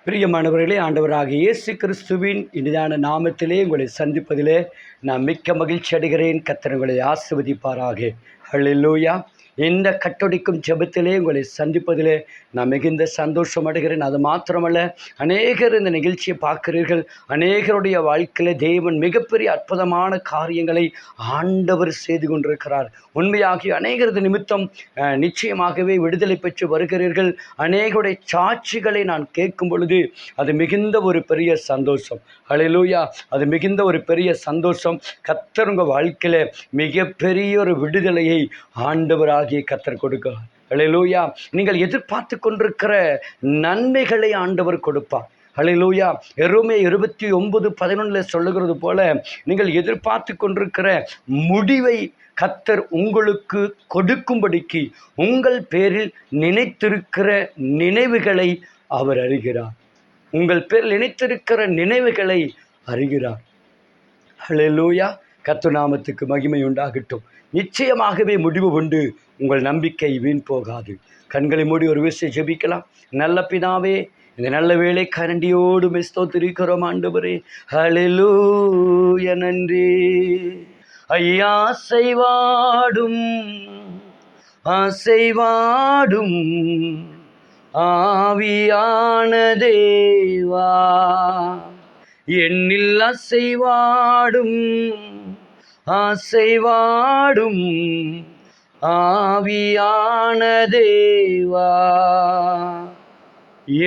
பிரியமானவர்களே, ஆண்டவராகிய இயேசு கிறிஸ்துவின் இனிதான நாமத்திலே உங்களை சந்திப்பதிலே நான் மிக்க மகிழ்ச்சி அடைகிறேன். கர்த்தர் உங்களை ஆசீர்வதிப்பாராக. ஹல்லேலூயா. இந்த கட்டொடிக்கும் ஜெபத்திலே உங்களை சந்திப்பதிலே நான் மிகுந்த சந்தோஷம் அடைகிறேன். அது மாத்திரமல்ல, அநேகர் இந்த நிகழ்ச்சியை பார்க்கிறீர்கள். அநேகருடைய வாழ்க்கையில் தேவன் மிகப்பெரிய அற்புதமான காரியங்களை ஆண்டவர் செய்து கொண்டிருக்கிறார். உண்மையாகி அநேகரது நிமித்தம் நிச்சயமாகவே விடுதலை பெற்று வருகிறீர்கள். அநேகருடைய சாட்சிகளை நான் கேட்கும் பொழுது அது மிகுந்த ஒரு பெரிய சந்தோஷம். ஹல்லேலூயா. அது மிகுந்த ஒரு பெரிய சந்தோஷம். கர்த்தர் உங்கள் வாழ்க்கையில் மிகப்பெரிய ஒரு விடுதலையை ஆண்டவராகிய கர்த்தர் கொடுக்கிறார். ஹல்லேலூயா. நீங்கள் எதிர்பார்த்து கொண்டிருக்கிற நன்மைகளை ஆண்டவர் கொடுப்பார். ஹல்லேலூயா. எரோமே 29:11 சொல்லுகிறது போல, நீங்கள் எதிர்பார்த்து கொண்டிருக்கிற முடிவை கர்த்தர் உங்களுக்கு கொடுக்கும்படிக்கு உங்கள் பேரில் நினைத்திருக்கிற நினைவுகளை அவர் அறிகிறார். உங்கள் பேரில் நினைத்திருக்கிற நினைவுகளை அறிகிறார். ஹல்லேலூயா. கர்த்தர் நாமத்துக்கு மகிமை உண்டாகட்டும். நிச்சயமாகவே முடிவு உண்டு. உங்கள் நம்பிக்கை வீண் போகாது. கண்களை மூடி ஒரு விஷயம் ஜெபிக்கலாம். நல்ல பிதாவே, இந்த நல்ல வேளை கரண்டியோடு ஸ்தோத்திரிக்கிறோம் ஆண்டவரே. ஹல்லேலூயா. நன்றி ஐயா. ஆசைவாடும் ஆசைவாடும் ஆவியான தேவா, என்னில் அசைவாடும் ஆசைவாடும் ஆவியான தேவா,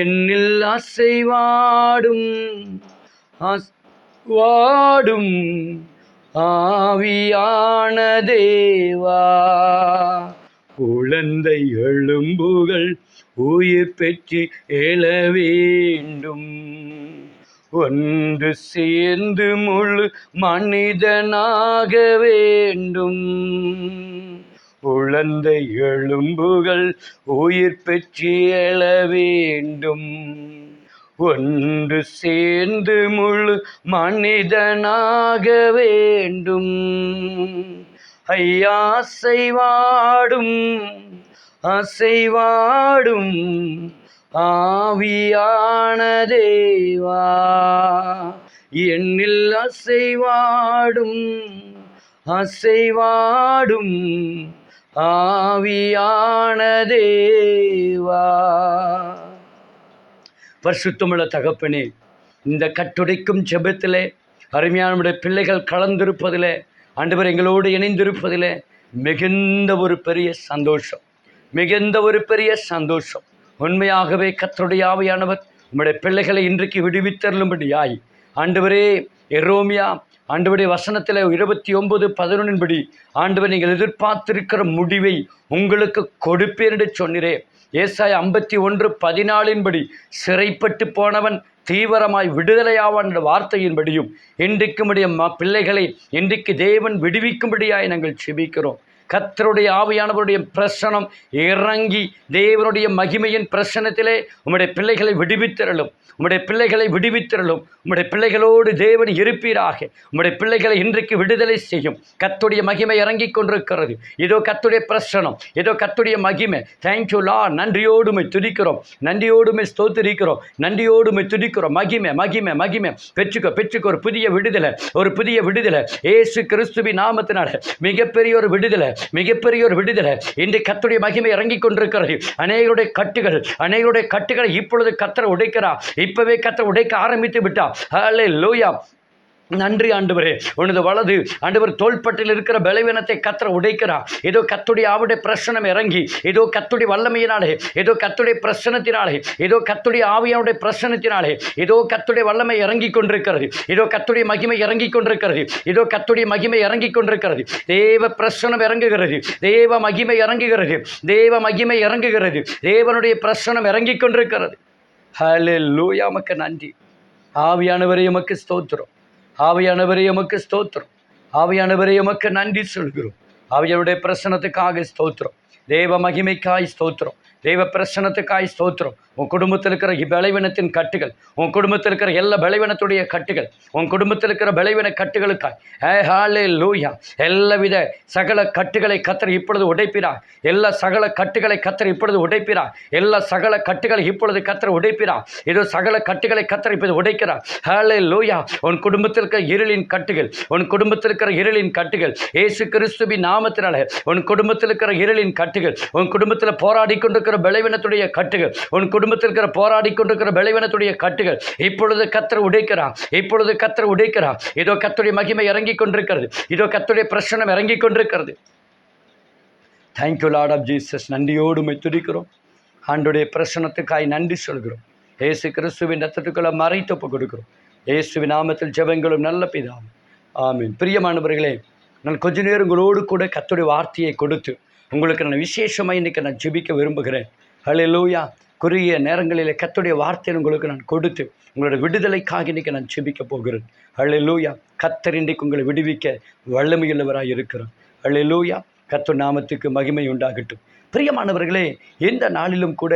என்னில் அசைவாடும் வாடும் ஆவியான தேவா, குழந்தை எலும்புகள் உயிர் பெற்று எழ வேண்டும், ஒன்று சேர்ந்து முழு மனிதனாக வேண்டும். குழந்தை எலும்புகள் உயிர் பெற்று எழ வேண்டும், ஒன்று சேர்ந்து முழு மனிதனாக வேண்டும். ஐயா. அசைவாடும் அசைவாடும் ஆவியான தேவா, என்னில் அசைவாடும் அசைவாடும் ஆவியான தேவா. பரிசுத்தமுள்ள தகப்பனே, இந்த கட்டுடைக்கும் ஜெபத்திலே அருமையான பிள்ளைகள் கலந்திருப்பதிலே, ஆண்டவர் எங்களோடு இணைந்திருப்பதிலே மிகுந்த ஒரு பெரிய சந்தோஷம், மிகுந்த ஒரு பெரிய சந்தோஷம். உண்மையாகவே கர்த்தருடைய ஆவியானவர் உம்முடைய பிள்ளைகளை இன்றைக்கு விடுவித்தருளும்படியாய் ஆண்டவரே, எரோமியா ஆண்டவருடைய வசனத்தில் 29:11 படி ஆண்டவர் நீங்கள் எதிர்பார்த்திருக்கிற முடிவை உங்களுக்கு கொடுப்பேன் என்று சொன்னீரே. ஏசாயா 51:14 படி சிறைப்பட்டு போனவன் தீவிரமாய் விடுதலையாவான் என்ற வார்த்தையின்படியும் இன்றைக்கு உடைய பிள்ளைகளை இன்றைக்கு தேவன் விடுவிக்கும்படியாய் நாங்கள் செபிக்கிறோம். கர்த்தருடைய ஆவியானவருடைய பிரசனம் இறங்கி தேவனுடைய மகிமையின் பிரசனத்திலே உம்முடைய பிள்ளைகளை விடுவித்திரளும், உம்முடைய பிள்ளைகளை விடுவித்திரளும். உம்முடைய பிள்ளைகளோடு தேவன் இருப்பீராக. உம்முடைய பிள்ளைகளை இன்றைக்கு விடுதலை செய்யும். கர்த்தருடைய மகிமை இறங்கி கொண்டிருக்கிறது. இதோ கர்த்தருடைய பிரசனம், இதோ கர்த்தருடைய மகிமை. தேங்க்யூ லா. நன்றியோடுமை துதிக்கிறோம், நன்றியோடுமை ஸ்தோத்திரிக்கிறோம், நன்றியோடுமை துதிக்கிறோம். மகிமை மகிமை மகிமை பெற்றுக்கோ பெற்றுக்கோ. ஒரு புதிய விடுதலை, ஒரு புதிய விடுதலை இயேசு கிறிஸ்துவின் நாமத்தினால மிகப்பெரிய ஒரு விடுதலை, மிகப்பெரிய ஒரு விடுதலை. இன்றைக்கு கர்த்தருடைய மகிமை இறங்கி கொண்டிருக்கிறது. அநேகருடைய கட்டுகளை இப்பொழுது கர்த்தர் உடைக்கிறார். இப்பவே கர்த்தர் உடைக்க ஆரம்பித்து விட்டார். ஹல்லேலூயா. நன்றி ஆண்டவரே. உனது வலது ஆண்டவர் தோள்பட்டில் இருக்கிற பலவீனத்தை கர்த்தர் உடைக்கிறார். ஏதோ கர்த்தருடைய ஆவியுடைய பிரசனம் இறங்கி, ஏதோ கர்த்தருடைய வல்லமையினாலே, ஏதோ கர்த்தருடைய பிரசனத்தினாலே, ஏதோ கர்த்தருடைய ஆவியானுடைய பிரசனத்தினாலே, ஏதோ கர்த்தருடைய வல்லமை இறங்கி கொண்டிருக்கிறது. ஏதோ கர்த்தருடைய மகிமை இறங்கி கொண்டிருக்கிறது. ஏதோ கர்த்தருடைய மகிமை இறங்கி கொண்டிருக்கிறது. தேவ பிரசனம் இறங்குகிறது, தேவ மகிமை இறங்குகிறது, தேவ மகிமை இறங்குகிறது, தேவனுடைய பிரசனம் இறங்கி கொண்டிருக்கிறது. ஹல்லேலூயா. உமக்கு நன்றி ஆவியானவரே. உமக்கு ஸ்தோத்திரம். ஆவியானவரே உமக்கு ஸ்தோத்திரம். ஆவியானவரே உமக்கு நன்றி சொல்கிறோம். ஆவியானுடைய பிரசனத்துக்காக ஸ்தோத்திரம். தேவ மகிமைக்காய் ஸ்தோத்திரம். தெய்வ பிரசனத்துக்காய் ஸ்தோத்திரம். உன் குடும்பத்தில் இருக்கிற பலவீனத்தின் கட்டுகள், உன் குடும்பத்தில் இருக்கிற எல்லா பலவீனத்துடைய கட்டுகள், உன் குடும்பத்தில் இருக்கிற பலவீன கட்டுகளுக்காய் ஹல்லேலூயா. எல்லாவித சகல கட்டுகளை கர்த்தர் இப்பொழுது உடைப்பிறார். எல்லா சகல கட்டுகளை கர்த்தர் இப்பொழுது உடைப்பிறார். எல்லா சகல கட்டுகளை இப்பொழுது கர்த்தர் உடைப்பிறார். இதோ சகல கட்டுகளை கர்த்தர் இப்போது உடைக்கிறார். ஹல்லேலூயா. உன் குடும்பத்தில் இருக்கிற இருளின் கட்டுகள், உன் குடும்பத்தில் இருக்கிற இருளின் கட்டுகள் இயேசு கிறிஸ்துவின் நாமத்தினால, உன் குடும்பத்தில் இருக்கிற இருளின் கட்டுகள், உன் குடும்பத்தில் போராடி கொண்டிருக்கிற பலவீனத்துடைய கட்டுகள், உன் குடும்பத்தில் இருக்கிற போராடி கொண்டிருக்கிற பலவீனத்துடைய கட்டுகள் இப்பொழுது கர்த்தர் உடைக்கிறார். இப்பொழுது கர்த்தர் உடைக்கிறார். இதோ கர்த்தருடைய மகிமை இறங்கி கொண்டிருக்கிறது. இதோ கர்த்தருடைய பிரசனம் இறங்கி கொண்டிருக்கிறது. Thank you lord of Jesus. நன்றியோடு உம்மை துதிக்கிறோம். ஆண்டவருடைய பிரசனத்துக்காய் நன்றி சொல்கிறோம். இயேசு கிறிஸ்துவின் ரத்தத்துக்குள்ள மறைத்தொப்பு கொடுக்கிறோம். இயேசுவின் நாமத்தில் ஜெபங்களும் நல்ல பிதாவே, ஆமீன். பிரியமானவர்களே, நான் கொஞ்ச நேரம் உங்களோடு கூட கர்த்தருடைய வார்த்தையை கொடுத்து உங்களுக்கு நான் விசேஷமாக இன்றைக்கி நான் ஜெபிக்க விரும்புகிறேன். ஹல்லேலூயா. குறுகிய நேரங்களில் கர்த்தருடைய வார்த்தையை உங்களுக்கு நான் கொடுத்து உங்களோட விடுதலைக்காக இன்றைக்கி நான் ஜெபிக்க போகிறேன். ஹல்லேலூயா. கர்த்தர் இன்றைக்கு உங்களை விடுவிக்க வல்லமையுள்ளவராக இருக்கிறார். ஹல்லேலூயா. கர்த்தர் நாமத்துக்கு மகிமை உண்டாகட்டும். பிரியமானவர்களே, எந்த நாளிலும் கூட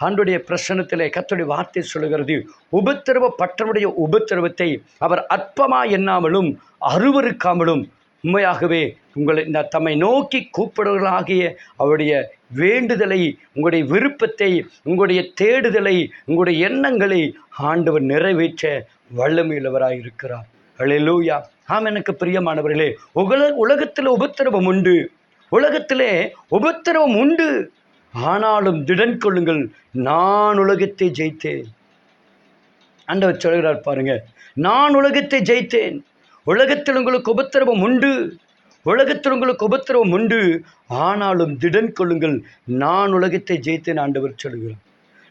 ஆண்டவருடைய பிரசன்னத்திலே கர்த்தருடைய வார்த்தை சொல்லுகிறது, உபத்திரவப்பட்டவனுடைய உபத்திரவத்தை அவர் அற்பமாக எண்ணாமலும் அருவருக்காமலும் உண்மையாகவே உங்களை தம்மை நோக்கி கூப்பிடுவர்களாகிய அவருடைய வேண்டுதலை, உங்களுடைய விருப்பத்தை, உங்களுடைய தேடுதலை, உங்களுடைய எண்ணங்களை ஆண்டவர் நிறைவேற்ற வல்லமையுள்ளவராக இருக்கிறார். ஹல்லேலூயா. ஆம். எனக்கு பிரியமானவர்களே, உலகத்தில் உபத்திரவம் உண்டு, உலகத்திலே உபத்திரவம் உண்டு. ஆனாலும் திடன் கொள்ளுங்கள், நான் உலகத்தை ஜெயித்தேன். ஆண்டவர் சொல்கிறார் பாருங்க, நான் உலகத்தை ஜெயித்தேன். உலகத்தில் உங்களுக்கு உபத்திரவம் உண்டு, உலகத்தில் உங்களுக்கு உபத்திரவம் உண்டு, ஆனாலும் திடன் கொள்ளுங்கள், நான் உலகத்தை ஜெயித்தேன். ஆண்டவர் சொல்கிறார்,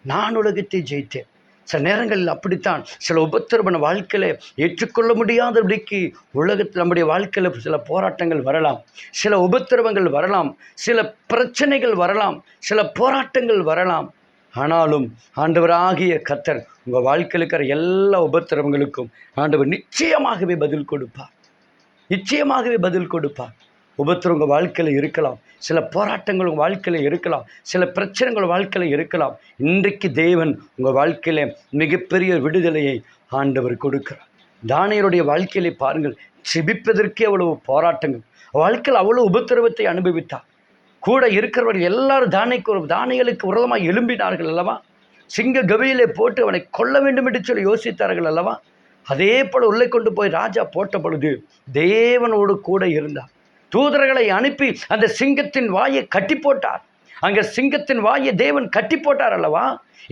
நான் உலகத்தை ஜெயித்தேன். சில நேரங்களில் அப்படித்தான் சில உபத்திரவ வாழ்க்கையில் ஏற்றுக்கொள்ள முடியாதபடிக்கு உலகத்தில் நம்முடைய வாழ்க்கையில் சில போராட்டங்கள் வரலாம், சில உபத்திரவங்கள் வரலாம், சில பிரச்சனைகள் வரலாம், சில போராட்டங்கள் வரலாம். ஆனாலும் ஆண்டவராகிய கர்த்தர் உங்கள் வாழ்க்கையில் இருக்கிற எல்லா உபத்திரவங்களுக்கும் ஆண்டவர் நிச்சயமாகவே பதில் கொடுப்பார். நிச்சயமாகவே பதில் கொடுப்பார். உபத்திரம் உங்கள் வாழ்க்கையில் இருக்கலாம், சில போராட்டங்கள் உங்கள் வாழ்க்கையில் இருக்கலாம், சில பிரச்சனைகள் வாழ்க்கையில் இருக்கலாம். இன்றைக்கு தேவன் உங்கள் வாழ்க்கையில் மிகப்பெரிய விடுதலையை ஆண்டவர் கொடுக்கிறார். தானியேலுடைய வாழ்க்கையிலே பாருங்கள், செபிப்பதற்கே அவ்வளவு போராட்டங்கள், வாழ்க்கையில் அவ்வளவு உபத்திரவத்தை அனுபவித்தார். கூட இருக்கிறவர்கள் எல்லாரும் தானியேலுக்கு விரோதமாக எழும்பினார்கள் அல்லவா? சிங்க கவியிலே போட்டு அவனை கொல்ல வேண்டும் என்று சொல்லி யோசித்தார்கள் அல்லவா? அதே போல் உள்ளே கொண்டு போய் ராஜா போட்ட பொழுது தேவனோடு கூட இருந்தார். தூதர்களை அனுப்பி அந்த சிங்கத்தின் வாயை கட்டி போட்டார். அங்கே சிங்கத்தின் வாயை தேவன் கட்டி போட்டார் அல்லவா?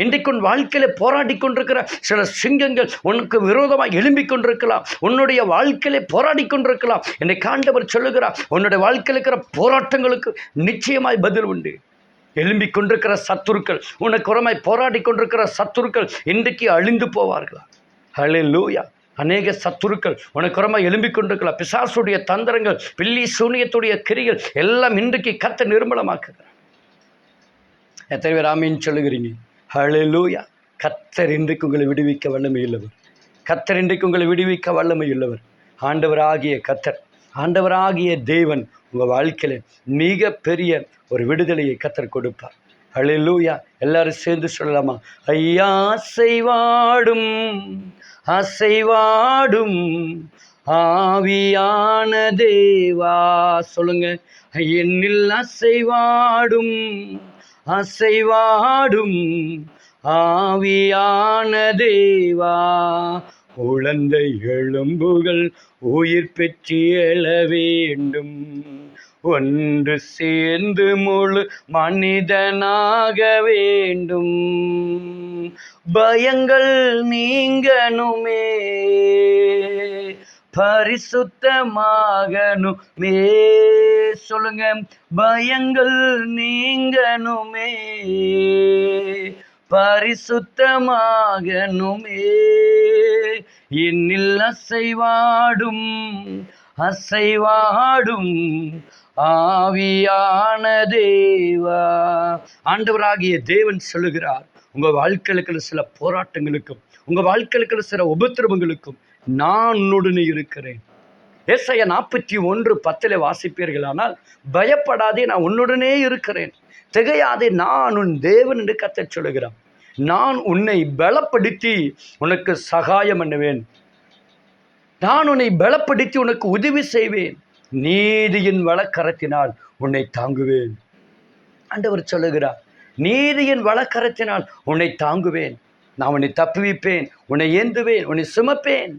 இன்றைக்கு உன் வாழ்க்கையில் போராடி கொண்டிருக்கிற சில சிங்கங்கள் உனக்கு விரோதமாக எழும்பிக் கொண்டிருக்கலாம், உன்னுடைய வாழ்க்கையிலே போராடி கொண்டிருக்கலாம். இன்றைக்கு ஆண்டவர் சொல்லுகிறார், உன்னுடைய வாழ்க்கையில் இருக்கிற போராட்டங்களுக்கு நிச்சயமாய் பதில் உண்டு. எழும்பிக் கொண்டிருக்கிற சத்துருக்கள், உனக்கு உரமாய் போராடி கொண்டிருக்கிற சத்துருக்கள் இன்றைக்கு அழிந்து போவார்களா? ஹல்லேலூயா. அநேக சத்துருக்கள் உனக்கு ரொம்ப எழும்பிக் கொண்டிருக்கலாம். பிசாசுடைய தந்திரங்கள், பில்லி சூனியத்துடைய கிரிகள் எல்லாம் இன்றைக்கு கர்த்தர் நிர்மூலமாக்குகிறார். எத்தனை பேர் ஆமீன் சொல்லுகிறீங்க? ஹல்லேலூயா. கர்த்தர் இன்றைக்கு உங்களை விடுவிக்க வல்லமையுள்ளவர். கர்த்தர் இன்றைக்கு உங்களை விடுவிக்க வல்லமையுள்ளவர். ஆண்டவராகிய கர்த்தர், ஆண்டவராகிய தேவன் உங்கள் வாழ்க்கையில் மிக பெரிய ஒரு விடுதலையை கர்த்தர் கொடுப்பார். ஹல்லேலூயா. எல்லாரும் சேர்ந்து சொல்லலாமா? ஐயா அசைவாடும் அசைவாடும் ஆவியான தேவா. சொல்லுங்க, என்னில் அசைவாடும் அசைவாடும் ஆவியான தேவா. உழந்தை எலும்புகள் உயிர் பெற்று எழ வேண்டும், ஒன்று சேர்ந்து முழு மனிதனாக வேண்டும். பயங்கள் நீங்கணுமே, பரிசுத்தமாகணுமே. சொல்லுங்க, பயங்கள் நீங்கணுமே, பரிசுத்தமாகணுமே. என்னில் அசைவாடும் அசைவாடும் ஆவியான தேவா. ஆண்டவராகிய தேவன் சொல்லுகிறார், உங்கள் வாழ்க்கைகளுக்கு சில போராட்டங்களுக்கும், உங்கள் வாழ்க்கைகளுக்கு சில உபத்திரவங்களுக்கும் நான் உன்னுடனே இருக்கிறேன். ஏசாயா 41:10 வாசிப்பீர்களானால், பயப்படாதே, நான் உன்னுடனே இருக்கிறேன். திகையாதே, நான் உன் தேவன் என்று கர்த்தர் சொல்லுகிறான். நான் உன்னை பலப்படுத்தி உனக்கு சகாயம் பண்ணுவேன். நான் உன்னை பலப்படுத்தி உனக்கு உதவி செய்வேன். நீதியின் வலக்கரத்தினால் உன்னை தாங்குவேன். ஆண்டவர் சொல்லுகிறார், நீதியின் வலக்கரத்தினால் உன்னை தாங்குவேன், நான் உன்னை தப்புவிப்பேன், உன்னை ஏந்துவேன், உன்னை சுமப்பேன்.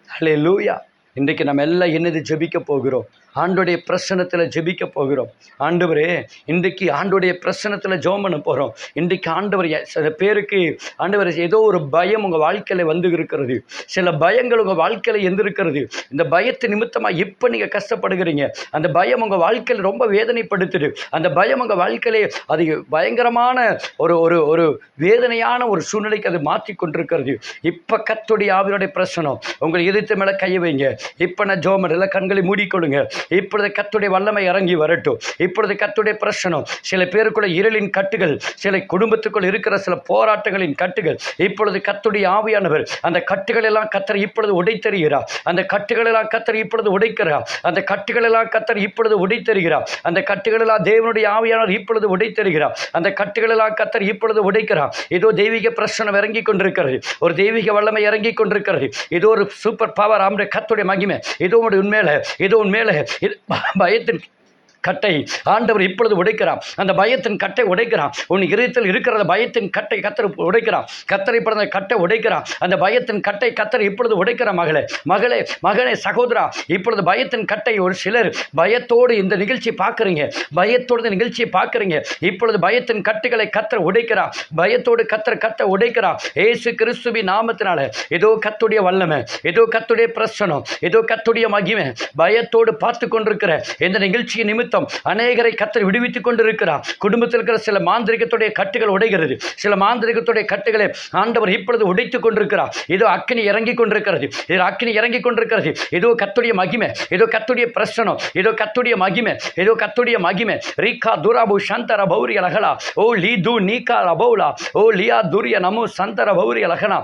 அல்லேலூயா. இன்றைக்கு நம்ம எல்லாம் என்னது ஜெபிக்க போகிறோம்? ஆண்டோடைய பிரசனத்தில் ஜெபிக்க போகிறோம். ஆண்டவரே, இன்றைக்கு ஆண்டோடைய பிரசனத்தில் ஜெபம் பண்ண போகிறோம். இன்றைக்கு ஆண்டவர் சில பேருக்கு ஆண்டவர் ஏதோ ஒரு பயம் உங்கள் வாழ்க்கையில் வந்து இருக்கிறது. சில பயங்கள் உங்கள் வாழ்க்கையில் இருந்திருக்கிறது. இந்த பயத்து நிமித்தமாக இப்போ நீங்கள் கஷ்டப்படுகிறீங்க. அந்த பயம் உங்கள் வாழ்க்கையில் ரொம்ப வேதனைப்படுத்துது. அந்த பயம் உங்கள் வாழ்க்கையிலே அது பயங்கரமான ஒரு ஒரு ஒரு வேதனையான ஒரு சூழ்நிலைக்கு அது மாற்றி கொண்டிருக்கிறது. இப்போ கர்த்தருடைய ஆவியினுடைய பிரசனம் உங்கள் இதயத்து மேலே கையை வைங்க. இப்போ நான் ஜெபம் பண்ணல, கண்களை மூடிக்கொள்ளுங்க. இப்பொழுது கர்த்தருடைய வல்லமை இறங்கி வரட்டும். இப்பொழுது கர்த்தருடைய பிரசனம் சில பேருக்குள்ள இருளின் கட்டுகள், சில குடும்பத்துக்குள் இருக்கிற சில போராட்டங்களின் கட்டுகள், இப்பொழுது கர்த்தருடைய ஆவியானவர் அந்த கட்டுகள் எல்லாம் கர்த்தர் இப்பொழுது உடைத்தருகிறார். அந்த கட்டுகள் எல்லாம் கர்த்தர் இப்பொழுது உடைக்கிறார். அந்த கட்டுகள் எல்லாம் கர்த்தர் இப்பொழுது உடைத்தருகிறார். அந்த கட்டுகள் எல்லாம் தேவனுடைய ஆவியானவர் இப்பொழுது உடைத்தருகிறார். அந்த கட்டுகள் எல்லாம் கர்த்தர் இப்பொழுது உடைக்கிறார். ஏதோ தெய்வீக பிரசனம் இறங்கி கொண்டிருக்கிறது. ஒரு தெய்வீக வல்லமை இறங்கி கொண்டிருக்கிறது. ஏதோ ஒரு சூப்பர் பவர், ஆம்டைய கர்த்தருடைய மகிமை ஏதோ உண்மையில, ஏதோ உண்மையில பயத்தின் கட்டை ஆண்டவர் இப்பொழுது உடைக்கிறான். அந்த பயத்தின் கட்டை உடைக்கிறான். உன் இதயத்தில் இருக்கிற பயத்தின் கட்டை கத்தர் உடைக்கிறான். கத்தரை இப்பொழுது கட்டை உடைக்கிறான். அந்த பயத்தின் கட்டை கத்தர் இப்பொழுது உடைக்கிறான். மகளே, மகளே, மகனே, சகோதரா, இப்பொழுது பயத்தின் கட்டை ஒரு சிலர் பயத்தோடு இந்த நிகழ்ச்சியை பார்க்குறீங்க. பயத்தோடு நிகழ்ச்சியை பார்க்குறீங்க. இப்பொழுது பயத்தின் கட்டுகளை கத்தர் உடைக்கிறான். பயத்தோடு கத்த உடைக்கிறான். ஏசு கிறிஸ்துவின் நாமத்தினால ஏதோ கத்துடைய வல்லமை, ஏதோ கத்துடைய பிரசனம், ஏதோ கத்துடைய மகிமை பயத்தோடு பார்த்து கொண்டிருக்கிற இந்த நிகழ்ச்சியை நிமித்தம் அநேகரை கர்த்தர் விடுவித்துக் கொண்டிருக்கிறார். குடும்பத்தில் இருக்கிற சில மாந்திரிகத்துடைய கட்டுகள் உடைகிறது. சில மாந்திரிகத்துடைய கட்டுகளை ஆண்டவர் இப்பொழுது உடைத்துக் கொண்டிருக்கிறார். ஏதோ அக்கினி இறங்கி கொண்டிருக்கிறது. இது அக்கினி இறங்கி கொண்டிருக்கிறது. ஏதோ கர்த்தருடைய மகிமை, ஏதோ கர்த்தருடைய பிரசனம், ஏதோ கர்த்தருடைய மகிமை, ஏதோ கர்த்தருடைய மகிமை. ரீகா துராபு சந்தர பௌரிய லகலா ஓ லீ து நீகா லபௌலா ஓ லியா துரிய நமு சந்தர பௌரிய லகனா.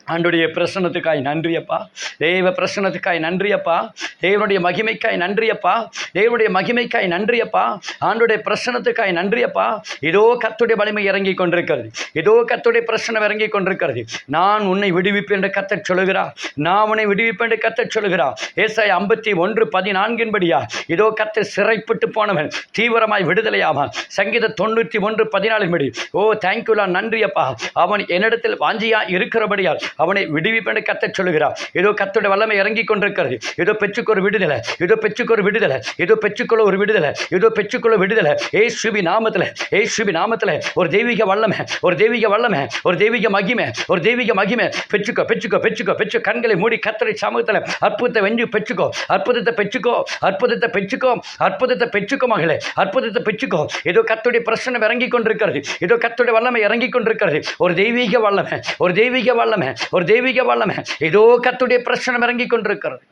ஆண்டுடைய பிரசன்னத்துக்காய் நன்றியப்பா. தேவ பிரசன்னத்துக்காய் நன்றியப்பா. தேவனுடைய மகிமைக்காய் நன்றியப்பா. தேவனுடைய மகிமைக்காய் நன்றியப்பா. ஆண்டுடைய பிரசன்னத்துக்காய் நன்றியப்பா. இதோ கர்த்தருடைய வலிமை இறங்கி கொண்டிருக்கிறது. இதோ கர்த்தருடைய பிரசனம் இறங்கி கொண்டிருக்கிறது. நான் உன்னை விடுவிப்பேன் என்று கர்த்தர் சொல்லுகிறார். நான் உன்னை விடுவிப்பேன் என்று கர்த்தர் சொல்லுகிறார். ஏசாயா 51:14 இதோ கர்த்தர் சிறைப்பட்டு போனவன் தீவிரமாய் விடுதலையாவான். சங்கீதம் 91:14 ஓ தேங்க்யூலா, நன்றியப்பா. அவன் என்னிடத்தில் வாஞ்சியா இருக்கிறபடியால் அவனை விடுவிப்பென்று கர்த்தர் சொல்லுகிறார். ஏதோ கர்த்தருடைய வல்லமை இறங்கி கொண்டிருக்கிறது. ஏதோ பெற்றுக்கொள்ள ஒரு விடுதலை, ஏதோ பெற்றுக்கொள்ள விடுதலை, ஏதோ பெற்றுக்கொள்ள ஒரு விடுதலை, ஏதோ பெற்றுக்கொள்ள விடுதலை. இயேசுவின் நாமத்தில், இயேசுவின் நாமத்தில் ஒரு தெய்வீக வல்லமை, ஒரு தெய்வீக வல்லமை, ஒரு தெய்வீக மகிமை, ஒரு தெய்வீக மகிமை. பெற்றுக்கோ, பெற்றுக்கோ, பெற்றுக்கோ, பெற்று கண்களை மூடி கர்த்தருடைய சமூகத்தில் அற்புதத்தை வென்று பெற்றுக்கோ, அற்புதத்தை பெற்றுக்கோ, அற்புதத்தை பெற்றுக்கோ, அற்புதத்தை பெற்றுக்கோ மகளே, அற்புதத்தை பெற்றுக்கோ. ஏதோ கர்த்தருடைய பிரசனம் இறங்கி கொண்டிருக்கிறது. ஏதோ கர்த்தருடைய வல்லமை இறங்கி கொண்டிருக்கிறது. ஒரு தெய்வீக வல்லமை, ஒரு தெய்வீக வல்லமை, ஒரு தெய்வீக வல்லமை. ஏதோ கர்த்தருடைய பிரசனம் இறங்கி கொண்டிருக்கிறது.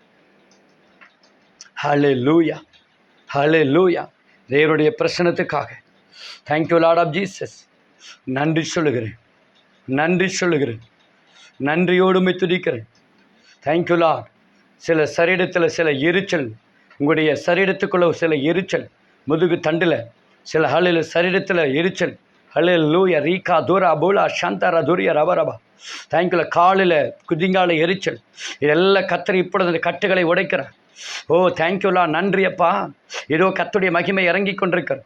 ஹல்லேலூயா, ஹல்லேலூயா. தேவனுடைய பிரசனத்துக்காக தேங்க்யூ லார்ட் ஆஃப் ஜீசஸ். நன்றி சொல்லுகிறேன், நன்றி சொல்லுகிறேன், நன்றியோடு துதிக்கிறேன். Thank you Lord. சில சரீரத்தில் சில எரிச்சல், உங்களுடைய சரீரத்துக்குள்ள சில எரிச்சல், முதுகு தண்டில் சில ஹலில் சரீரத்தில் எரிச்சல். ஹல்லேலூயா. ரீகா தூரா பூலா சந்தரா துரிய ரபரபா. தேங்க்யூல. காலில் குதிங்கால எரிச்சல், இதெல்லாம் கர்த்தர் இப்பொழுது அந்த கட்டுகளை உடைக்கிறார். ஓ தேங்க்யூலா, நன்றியப்பா. ஏதோ கர்த்தருடைய மகிமை இறங்கி கொண்டிருக்கிறது.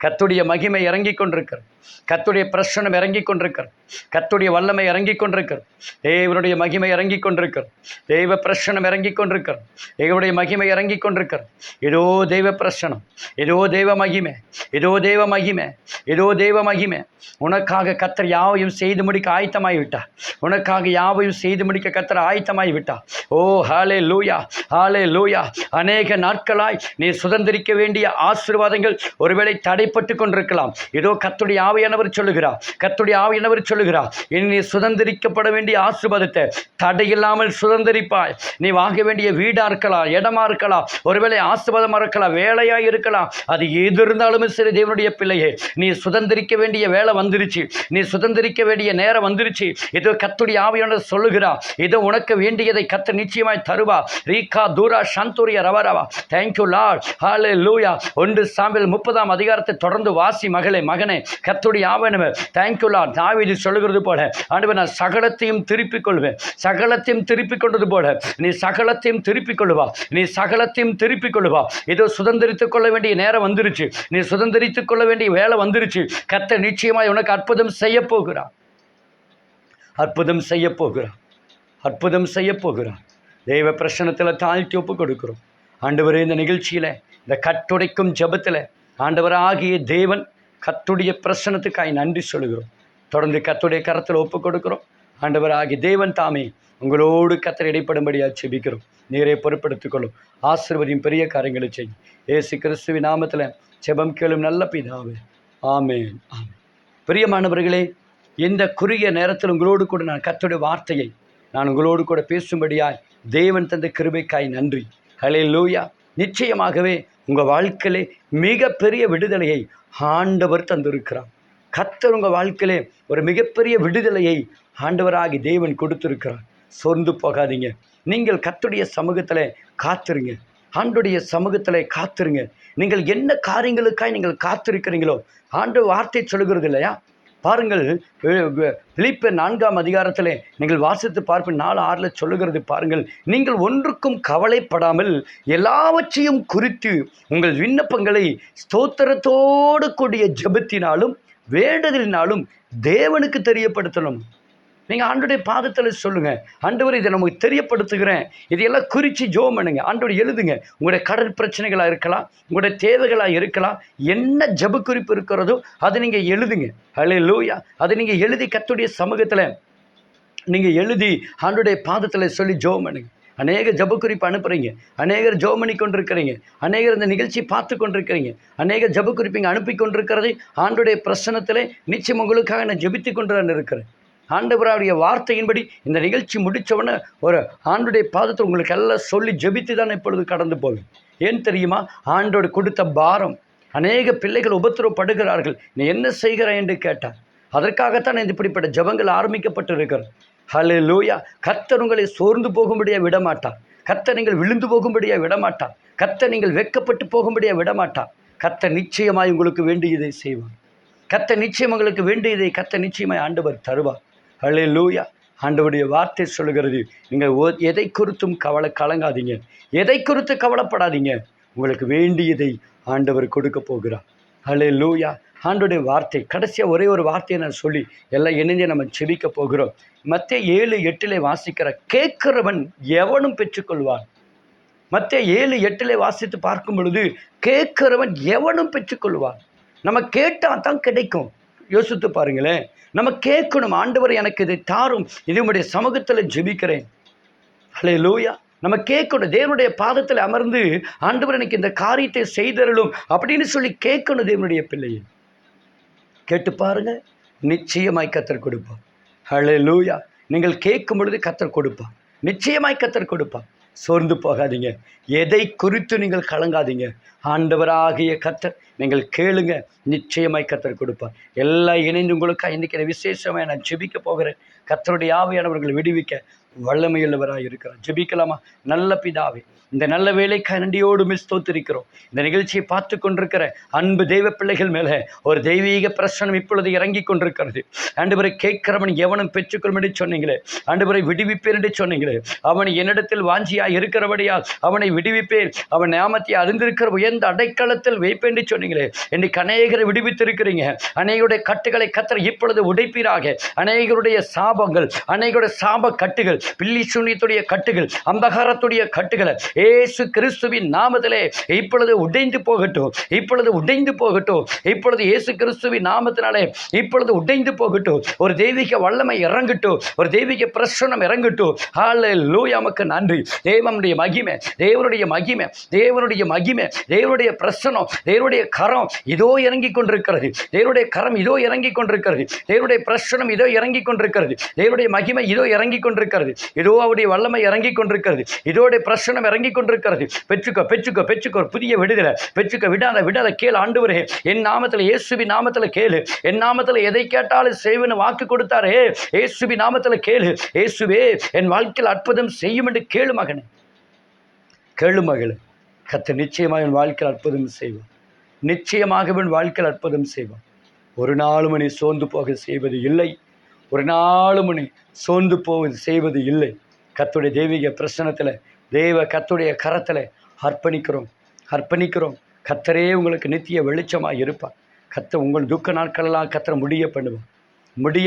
கர்த்தருடைய மகிமை இறங்கி கொண்டிருக்கிறது. கர்த்தருடைய பிரசனம் இறங்கி கொண்டிருக்கிறது. கர்த்தருடைய வல்லமை இறங்கி கொண்டிருக்கிறது. தேவனுடைய மகிமை இறங்கி கொண்டிருக்கிறது. தெய்வ பிரசனம் இறங்கி கொண்டிருக்கிறது. தேவனுடைய மகிமை இறங்கி கொண்டிருக்கிறது. ஏதோ தெய்வ பிரசனம், ஏதோ தெய்வ மகிமை, ஏதோ தெய்வ மகிமை, ஏதோ தெய்வ மகிமை. உனக்காக கர்த்தர் யாவையும் செய்து முடிக்க ஆயத்தமாய் விட்டார். உனக்காக யாவையும் செய்து முடிக்க கர்த்தர் ஆயத்தமாய் விட்டார். ஓ ஹல்லேலூயா, ஹல்லேலூயா. அநேக நாட்களாய் நீ சுதந்திரிக்க வேண்டிய ஆசீர்வாதங்கள் ஒருவேளை தடைப்பட்டு கொண்டிருக்கலாம். ஏதோ கர்த்தருடைய ஆவியானவர் சொல்லுகிறார், கர்த்தருடைய ஆவியானவர் சொல்லுகிறார், இனி நீ சுதந்திரிக்கப்பட வேண்டிய ஆசீர்வாதத்தை தடையில்லாமல் சுதந்திரிப்பாய். நீ வாங்க வேண்டிய வீடா இருக்கலாம், இடமா இருக்கலாம், ஒருவேளை ஆசீர்வாதமா இருக்கலாம், வேலையா இருக்கலாம். அது எது இருந்தாலும் சரி தேவனுடைய பிள்ளையே, நீ சுதந்திரிக்க வேண்டிய வேலை வந்துருச்சு. நீ சுதந்திரிக்க வேண்டிய நேரம் வந்துருச்சு. ஏதோ கர்த்தருடைய ஆவியானவர் சொல்லுகிறார், ஏதோ உனக்கு வேண்டியதை கர்த்தர் நிச்சயமாய் தருவா. ரீகா தூரா சந்தூரிய ரவரவா. Thank you lord. ஹல்லேலூயா. 1 சாமுவேல் 30 அதிகாரத்தை தொடர்ந்து வாசி மகளே, மகனே. கர்த்தருடைய ஆவியானவர் தேங்க்யூலா. தாவீது சொல்லுகிறது போல, ஆண்டவர் நான் சகலத்தையும் திருப்பிக் கொள்வேன். சகலத்தையும் திருப்பிக் கொண்டது போல நீ சகலத்தையும் திருப்பிக் கொள்ளுவா. நீ சகலத்தையும் திருப்பிக் கொள்ளுவா. ஏதோ சுதந்திரித்துக் கொள்ள வேண்டிய நேரம் வந்துருச்சு. நீ சுதந்திரித்துக் கொள்ள வேண்டிய வேலை வந்துருச்சு. கர்த்தர் நிச்சயமாய் உனக்கு அற்புதம் செய்ய போகிறார். அற்புதம் செய்ய போகிறார். அற்புதம் செய்ய போகிறார். தெய்வ பிரசன்னத்தில் தாழ்த்தி ஒப்பு கொடுக்கிறோம். ஆண்டவரே, இந்த நிகழ்ச்சியில், இந்த கட்டுடைக்கும் ஜெபத்தில் ஆண்டவராகிய தேவன் கர்த்தருடைய பிரசன்னத்துக்காய் நன்றி சொல்கிறோம். தொடர்ந்து கர்த்தருடைய கரத்தில் ஒப்பு கொடுக்கிறோம். ஆண்டவராகிய தேவன் தாமே உங்களோடு கர்த்தர் இடைப்படும்படியாக ஜெபிக்கிறோம். நீரே பொறுப்படுத்திக் கொள்ளும். ஆசீர்வதியும் பெரிய காரியங்களை செய்யும். இயேசு கிறிஸ்துவின் நாமத்தில் ஜெபம் கேளும் நல்ல பிதாவே. ஆமென். ஆமென். பிரியமானவர்களே, இந்த குறுகிய நேரத்தில் உங்களோடு கூட நான் கர்த்தருடைய வார்த்தையை நான் உங்களோடு கூட பேசும்படியாய் தேவன் தந்த கிருபைக்காய் நன்றி. ஹல்லேலூயா. நிச்சயமாகவே உங்கள் வாழ்க்கையிலே மிகப்பெரிய விடுதலையை ஆண்டவர் தந்திருக்கிறார். கர்த்தர் உங்கள் வாழ்க்கையிலே ஒரு மிகப்பெரிய விடுதலையை ஆண்டவராகி தேவன் கொடுத்திருக்கிறார். சோர்ந்து போகாதீங்க. நீங்கள் கர்த்தருடைய சமூகத்தில் காத்திருங்க. ஆண்டுடைய சமூகத்தில் காத்திருங்க. நீங்கள் என்ன காரியங்களுக்காய் நீங்கள் காத்திருக்கிறீங்களோ ஆண்டு வார்த்தை சொல்லுகிறது இல்லையா? பாருங்கள், பிலிப்பியர் 4ஆம் அதிகாரத்தில் நீங்கள் வாசித்து பார்ப்பேன். 4:6 சொல்லுகிறது பாருங்கள். நீங்கள் ஒன்றுக்கும் கவலைப்படாமல் எல்லாவற்றையும் குறித்து உங்கள் விண்ணப்பங்களை ஸ்தோத்திரத்தோடு கூடிய ஜெபத்தினாலும் வேண்டுதலினாலும் தேவனுக்கு தெரியப்படுத்தணும். நீங்கள் ஆண்டவருடைய பாதத்தில் சொல்லுங்கள், ஆண்டவர் இதை நமக்கு தெரியப்படுத்துகிறேன், இதையெல்லாம் குறித்து ஜெபம் பண்ணுங்க. ஆண்டவர் எழுதுங்க. உங்களுடைய கடன் பிரச்சனைகளாக இருக்கலாம், உங்களுடைய தேவைகளாக இருக்கலாம், என்ன ஜெப குறிப்பு இருக்கிறதோ அதை நீங்கள் எழுதுங்க. ஹல்லேலூயா. அதை நீங்கள் எழுதி கர்த்தருடைய சமூகத்தில் நீங்கள் எழுதி ஆண்டவருடைய பாதத்தில் சொல்லி ஜெபம் பண்ணுங்க. அநேக ஜெப குறிப்பு அனுப்புகிறீங்க, அநேகர் ஜெபம் பண்ணி கொண்டிருக்கிறீங்க, அநேகர் இந்த நிகழ்ச்சி பார்த்து கொண்டிருக்கிறீங்க, அநேக ஜெப குறிப்பு இங்கே அனுப்பி கொண்டிருக்கிறதை ஆண்டவருடைய பிரசன்னத்தில் நிச்சயம் உங்களுக்காக நான் ஜெபித்து கொண்டு இருக்கிறேன். ஆண்டவருடைய வார்த்தையின்படி இந்த நிகழ்ச்சி முடித்தவொடனே ஒரு ஆண்டுடைய பாதத்தை உங்களுக்கு எல்லாம் சொல்லி ஜெபித்து தான் இப்பொழுது கடந்து போவேன். ஏன் தெரியுமா? ஆண்டோடு கொடுத்த பாரம். அநேக பிள்ளைகள் உபத்திரப்படுகிறார்கள். நீ என்ன செய்கிறாய் என்று கேட்டார். அதற்காகத்தான் இப்படிப்பட்ட ஜெபங்கள் ஆரம்பிக்கப்பட்டு இருக்கிறது. ஹல்லேலூயா. கர்த்தர் உங்களை சோர்ந்து போகும்படியாக விடமாட்டார். கர்த்தர் நீங்கள் விழுந்து போகும்படியாக விடமாட்டார். கர்த்தர் நீங்கள் வெட்கப்பட்டு போகும்படியாக விடமாட்டார். கர்த்தர் நிச்சயமாய் உங்களுக்கு வேண்டியதை செய்வார். கர்த்தர் நிச்சயம் உங்களுக்கு வேண்டியதை கர்த்தர் நிச்சயமாய் ஆண்டவர் தருவார். ஹல்லேலூயா. ஆண்டவருடைய வார்த்தை சொல்லுகிறது, நீங்கள் எதை குறித்தும் கலங்காதீங்க, எதை குறித்து கவலைப்படாதீங்க, உங்களுக்கு வேண்டியதை ஆண்டவர் கொடுக்க போகிறார். ஹல்லேலூயா. ஆண்டவருடைய வார்த்தை கடைசியாக ஒரே ஒரு வார்த்தையை நான் சொல்லி எல்லாம் இணைஞ்சே நம்ம செபிக்க போகிறோம். மத்தேயு 7:8 வாசிக்கிற, கேட்கிறவன் எவனும் பெற்றுக்கொள்வான். மத்தேயு 7:8 வாசித்து பார்க்கும் பொழுது, கேட்கிறவன் எவனும் பெற்றுக்கொள்வான். நம்ம கேட்டால் தான் கிடைக்கும். யோசித்து பாருங்களேன். நம்ம கேட்கணும், ஆண்டவர் எனக்கு இதை தாரும், இது உடைய சமூகத்தில் ஜெபிக்கிறேன். ஹல்லேலூயா. நம்ம கேட்கணும். தேவனுடைய பாதத்தில் அமர்ந்து, ஆண்டவர் எனக்கு இந்த காரியத்தை செய்தருளும் அப்படின்னு சொல்லி கேட்கணும். தேவனுடைய பிள்ளையை கேட்டு பாருங்க, நிச்சயமாய் கர்த்தர் கொடுப்பார். ஹல்லேலூயா. நீங்கள் கேட்கும் பொழுது கர்த்தர் கொடுப்பார். நிச்சயமாய் கர்த்தர் கொடுப்பார். சோர்ந்து போகாதீங்க. எதை குறித்து நீங்கள் கலங்காதீங்க. ஆண்டவராகிய கர்த்தர் நீங்கள் கேளுங்க, நிச்சயமாய் கர்த்தர் கொடுப்பார். எல்லாம் இணைந்து உங்களுக்கு இன்றைக்கி விசேஷமாக நான் ஜெபிக்க போகிறேன். கர்த்தருடைய ஆவியானவர்களை விடுவிக்க வல்லமையுள்ளவராக இருக்கிறார். ஜெபிக்கலாமா? நல்ல பிதாவே, இந்த நல்ல வேலைக்காய் நன்றியோடு ஸ்தோத்திரிக்கிறோம். இந்த நிகழ்ச்சியை பார்த்து கொண்டிருக்கிற அன்பு தெய்வ பிள்ளைகள் மேலே ஒரு தெய்வீக பிரசனம் இப்பொழுது இறங்கி கொண்டிருக்கிறது. ஆண்டவரை கேட்கிறவன் எவனும் பெற்றுக்கொள்ளும் என்று சொன்னீங்களே, ஆண்டவரை விடுவிப்பேன் என்று சொன்னீங்களே, அவன் என்னிடத்தில் வாஞ்சியாய் இருக்கிறபடியால் அவனை விடுவிப்பேன், அவன் நாமத்தை அறிந்திருக்கிற உயர்ந்த அடைக்கலத்தில் வைப்பேன் என்று சொன்னீங்களே. இன்றைக்கு அநேகரை விடுவித்திருக்கிறீங்க. அநேகருடைய கட்டுகளை கர்த்தர் இப்பொழுது உடைப்பீராக. அநேகருடைய சாபங்கள், அநேகருடைய சாப கட்டுகள், பில்லி சூனியத்துடைய கட்டுகள், அந்தகாரத்துடைய கட்டுகளை இயேசு கிறிஸ்துவின் நாமத்திலே இப்பொழுது உடைந்து போகட்டும். இப்பொழுது உடைந்து போகட்டும். இப்பொழுது இயேசு கிறிஸ்துவின் நாமத்தினாலே இப்பொழுது உடைந்து போகட்டும். ஒரு தெய்வீக வல்லமை இறங்கட்டும். ஒரு தெய்வீக பிரசன்னம் இறங்கட்டும். ஹல்லேலூயா. நமக்கு நன்றி. தேவனுடைய மகிமை, தேவனுடைய மகிமை, தேவனுடைய மகிமை, தேவனுடைய பிரசன்னம், தேவனுடைய கரம் இதோ இறங்கி கொண்டிருக்கிறது. தேவனுடைய கரம் இதோ இறங்கி கொண்டிருக்கிறது. தேவனுடைய பிரசன்னம் இதோ இறங்கி கொண்டிருக்கிறது. தேவனுடைய மகிமை இதோ இறங்கி கொண்டிருக்கிறது. இதோ அவருடைய வல்லமை இறங்கி கொண்டிருக்கிறது. இதோடைய பிரசன்னம் இறங்கி கொண்டிருக்கிறது. பெற்றுக்கோ, பெற்றுக்கோ, பெற்றுக்கோ. புதிய விடுதலை பெற்றுக்கோ. விடாத கேளு. ஆண்டவரே, என் நாமத்தில், இயேசுவின் நாமத்தில் கேளு. என் நாமத்தில் எதை கேட்டாலும் செய்வேன்னு வாக்கு கொடுத்தாரே, இயேசுவின் நாமத்தில் கேளு. இயேசுவே, என் வாழ்க்கையில் அற்புதம் செய்யும் என்று கேளு மகனே, கேளு மகளே. கர்த்தர் நிச்சயமாக என் வாழ்க்கையில் அற்புதம் செய்வார். நிச்சயமாகவே உன் வாழ்க்கையில் அற்புதம் செய்வார். ஒரு நாளும் நீ சோர்ந்து போக செய்வது இல்லை. ஒரு நாளும் நீ சோர்ந்து போவது செய்வது இல்லை. கர்த்தருடைய தெய்வீக பிரசன்னத்தில் கர்த்தருடைய கரத்தில் அர்ப்பணிக்கிறோம். கர்த்தரே உங்களுக்கு நித்திய வெளிச்சமாக இருப்பார். கர்த்தர் உங்கள் துக்க நாட்களெல்லாம் கர்த்தர் முடிய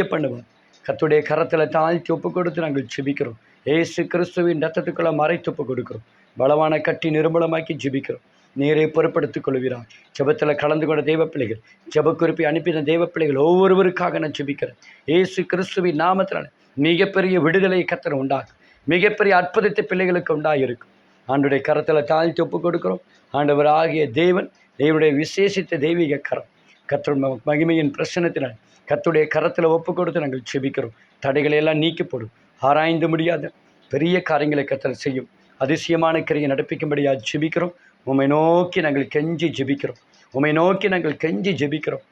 பண்ணுவார். கர்த்தருடைய கரத்தில் தாழ்த்தி ஒப்பு கொடுத்து நாங்கள் ஜெபிக்கிறோம். இயேசு கிறிஸ்துவின் ரத்தத்துக்குள்ள மறைத்து ஒப்பு கொடுக்கிறோம். பலவான கட்டி நிர்மூலமாக்கி ஜெபிக்கிறோம். நீரே பொறுப்படுத்திக் கொள்கிறார். ஜெபத்தில் கலந்து கொண்ட தெய்வ பிள்ளைகள், ஜெப குறிப்பை அனுப்பின தெய்வ பிள்ளைகள் ஒவ்வொருவருக்காக நான் ஜெபிக்கிறேன். இயேசு கிறிஸ்துவின் நாமத்தினால் மிகப்பெரிய விடுதலையை கர்த்தர் உண்டாகும். மிகப்பெரிய அற்புதத்தை பிள்ளைகளுக்கு உண்டாகிருக்கும். ஆண்டுடைய கரத்தில் தாழ்த்தி ஒப்பு கொடுக்கிறோம். ஆண்டவராகிய தேவனுடைய விசேஷித்த தெய்வீக கரம் கர்த்தர் மகிமையின் பிரசன்னத்தினால் கர்த்தருடைய கரத்தில் ஒப்பு கொடுத்து நாங்கள் ஜெபிக்கிறோம். தடைகளை எல்லாம் நீக்கப்படும். ஆராய்ந்து முடியாத பெரிய காரியங்களை கர்த்தர் செய்யும். அதிசயமான கிரியை நடப்பிக்கும்படியாக ஜெபிக்கிறோம். உம்மை நோக்கி நாங்கள் கெஞ்சி ஜெபிக்கிறோம்.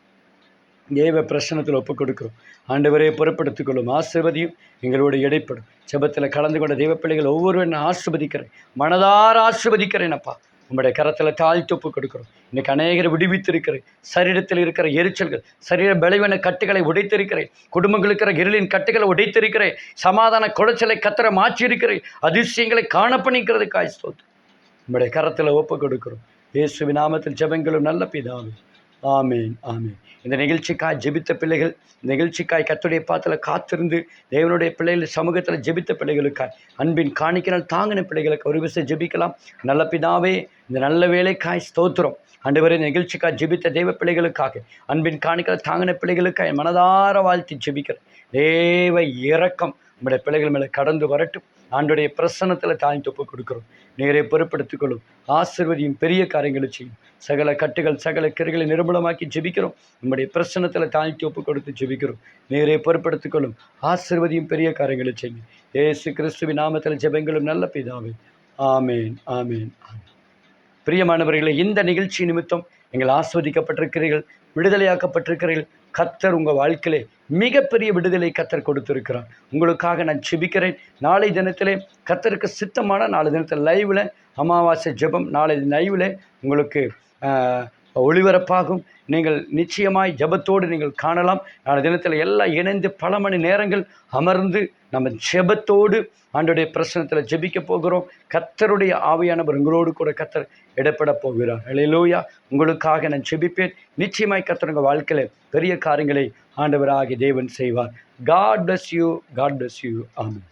தேவ பிரசனத்தில் ஒப்புக் கொடுக்கிறோம். ஆண்டவரே பொறுப்படுத்திக் கொள்ளும். ஆசீர்வதியும் எங்களோடு இடைப்படும். ஜெபத்தில் கலந்து கொண்ட தெய்வ பிள்ளைகள் ஒவ்வொருவரும் ஆசீர்வதிக்கிறேன். மனதார ஆசீர்வதிக்கிறேன் அப்பா. உங்களுடைய கரத்தில் தாழ்த்தி ஒப்புக் கொடுக்கிறோம். இன்றைக்கு அநேகரை விடுவித்திருக்கிறேன். சரீரத்தில் இருக்கிற எரிச்சல்கள், சரீர பலவீன கட்டுகளை உடைத்திருக்கிறேன். குடும்பங்களுக்கு இருக்கிற இருளின் கட்டுகளை உடைத்திருக்கிறேன். சமாதான குடைச்சலை கத்தரை மாற்றியிருக்கிறேன். அதிசயங்களை காணப்பணிக்கிறதுக்காய் ஸ்தோத்திரம். உங்களுடைய கரத்தில் ஒப்புக் கொடுக்கிறோம். இயேசுவின் நாமத்தில் ஜெபங்களும் நல்ல பிதாவே. ஆமேன். இந்த நிகழ்ச்சிக்காய் ஜெபித்த பிள்ளைகள், நிகழ்ச்சிக்காய் கர்த்தருடைய பாதத்தில் காத்திருந்து தேவனுடைய பிள்ளைகள் சமூகத்தில் ஜெபித்த பிள்ளைகளுக்காய் அன்பின் காணிக்கையால் தாங்கின பிள்ளைகளுக்கு ஒரு விஷயம் ஜெபிக்கலாம். நல்ல பிதாவே, இந்த நல்ல வேலைக்காய் ஸ்தோத்திரம். ஆண்டவரே, நிகழ்ச்சிக்காய் ஜெபித்த தெய்வ பிள்ளைகளுக்காக அன்பின் காணிக்கையால் தாங்கின பிள்ளைகளுக்காய் மனதார வாழ்த்தி ஜெபிக்கிறேன். தேவ இரக்கம் நம்முடைய பிள்ளைகள் மேலே கடந்து வரட்டும். ஆண்டுடைய பிரசன்னத்தில் தாழ்த்தி ஒப்புக் கொடுக்கிறோம். நேரே பொறுப்படுத்திக் கொள்ளும். ஆசீர்வதியும் பெரிய காரியங்களை செய்யும். சகல கட்டுகள், சகல கிரைகளை நிர்மூலமாக்கி ஜெபிக்கிறோம். நம்முடைய பிரசன்னத்தில் தாழ்த்தி ஒப்புக் கொடுத்து ஜெபிக்கிறோம். நேரே பொறுப்படுத்திக் கொள்ளும். ஆசீர்வதியும் பெரிய காரியங்களை செய்யும். இயேசு கிறிஸ்துவின் நாமத்தில் ஜெபங்களும் நல்ல பிதாவே. ஆமேன். பிரியமானவர்களே, இந்த நிகழ்ச்சி நிமித்தம் நீங்கள் ஆஸ்வதிக்கப்பட்டிருக்கிறீர்கள், விடுதலையாக்கப்பட்டிருக்கிறீர்கள். கர்த்தர் உங்கள் வாழ்க்கையிலே மிகப்பெரிய விடுதலை கர்த்தர் கொடுத்திருக்கிறார். உங்களுக்காக நான் ஜெபிக்கிறேன். நாளை தினத்திலே கர்த்தருக்கு சித்தமான நாளை தினத்தில் லைவில் அமாவாசை ஜெபம் நாளை லைவில் உங்களுக்கு ஒளிபரப்பாகும். நீங்கள் நிச்சயமாய் ஜெபத்தோடு நீங்கள் காணலாம். நாளை தினத்தில் எல்லாம் இணைந்து பல மணி நேரங்கள் அமர்ந்து நம்ம ஜெபத்தோடு ஆண்டவருடைய பிரசன்னத்தில் ஜெபிக்க போகிறோம். கர்த்தருடைய ஆவியானவர் உங்களோடு கூட கர்த்தர் இடப்பட போகிறார். அல்லேலூயா. உங்களுக்காக நான் ஜெபிப்பேன். நிச்சயமாய் கர்த்தர் உங்கள் வாழ்க்கையில் பெரிய காரியங்களை ஆண்டவராகிய தேவன் செய்வார். God bless you. ஆமென்.